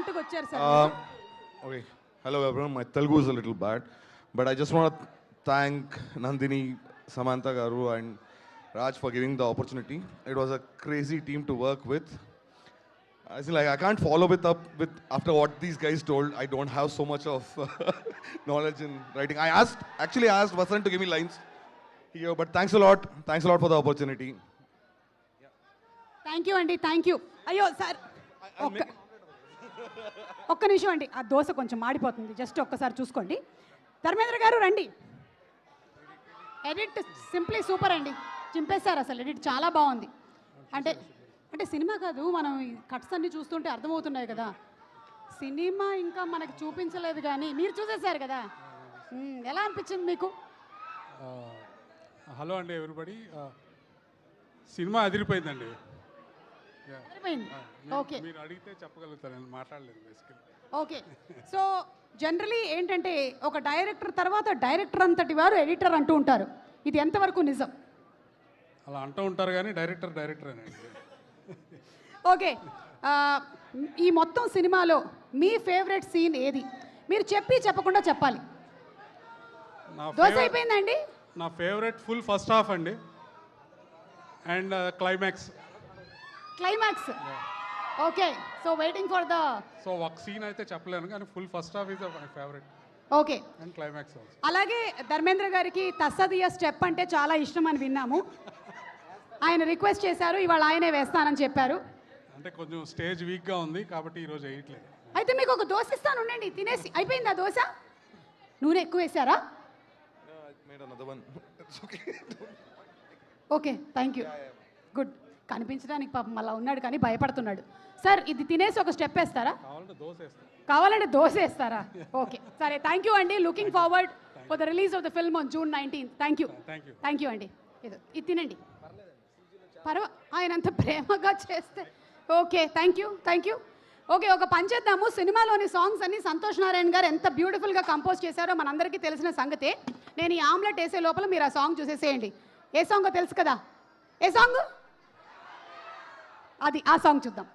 సైలెంట్గా వచ్చారు sir. Okay. Hello everyone. My Telugu is a little bad, but I just want to thank Nandini, Samantha Garu, and Raj for giving the opportunity. It was a crazy team to work with. I can't follow it up with after what these guys told. I don't have so much of knowledge in writing. I asked Vasan to give me lines here, but thanks a lot for the opportunity. Thank you అండి, thank you. అయ్యో sir ఒక్క నిమిషం అండి, ఆ దోశ కొంచెం మాడిపోతుంది, just ఒక్కసారి చూసుకోండి. ధర్మేంద్ర గారు రండి. ఎడిట్ సింప్లీ సూపర్ అండి, చింపేశారు అసలు. ఎడిట్ చాలా బాగుంది. అంటే అంటే సినిమా కాదు, మనం ఈ కట్స్ అన్ని చూస్తుంటే అర్థమవుతున్నాయి కదా. సినిమా ఇంకా మనకి చూపించలేదు కానీ మీరు చూసేశారు కదా, ఎలా అనిపించింది మీకు? హలో అండి ఎవ్రీబడి. సినిమా అదిరిపోయిందండి. ఓకే, మీరు అడిగితే చెప్పగలుగుతారు, నేను మాట్లాడలేదు బేసికలీ. ఓకే, సో జనరలీ ఏంటంటే ఒక డైరెక్టర్ తర్వాత డైరెక్టర్ అంతటి వారు ఎడిటర్ అంటూ ఉంటారు. ఇది ఎంతవరకు నిజం? అలా అంటూ ఉంటారు కానీ డైరెక్టరేనండి. ఓకే, ఈ మొత్తం సినిమాలో మీ ఫేవరెట్ సీన్ ఏది? మీరు చెప్పకుండా చెప్పాలి. దోశ అయిపోయిందండి. నా ఫేవరెట్ ఫుల్ ఫస్ట్ హాఫ్ అండి, and climax. Okay, so waiting for the. So ఒక సీన్ అయితే చెప్పలేను కానీ full first half is my favourite. Okay, and climax also. అలాగే ధర్మేంద్ర గారికి తస్సదియ స్టెప్ అంటే చాలా ఇష్టం అని విన్నాము. ఆయన రిక్వెస్ట్ చేశారు, ఇవాళ ఆయనే వేస్తానని చెప్పారు. అంటే కొంచెం స్టేజ్ వీక్గా ఉంది కాబట్టి ఈరోజు వేయట్లేదు. అయితే మీకు ఒక దోశ ఇస్తాను, ఉండండి. తినేసి అయిపోయిందా దోశ? నూనె ఎక్కువ వేసారా? Okay, thank you, good. కనిపించడానికి పాపం అలా ఉన్నాడు కానీ భయపడుతున్నాడు. సార్ ఇది తినేసి ఒక స్టెప్ వేస్తారా? కావాలంటే దోశ వేస్తారా? ఓకే, సరే, థ్యాంక్ యూ అండి. Looking forward for the release of the film on June 19th. Thank you అండి. ఇది తినండి, ఆయన అంత ప్రేమగా చేస్తే. Okay, thank you. ఓకే, ఒక పని చేద్దాము. సినిమాలోని సాంగ్స్ అన్ని సంతోష్ నారాయణ గారు ఎంత బ్యూటిఫుల్గా కంపోజ్ చేశారో మనందరికీ తెలిసిన సంగతే. నేను ఈ ఆమ్లెట్ వేసే లోపల మీరు ఆ సాంగ్ చూసేసేయండి. ఏ సాంగో తెలుసు కదా? ఏ సాంగ్ అది? ఆ సాంగ్ చూద్దాం.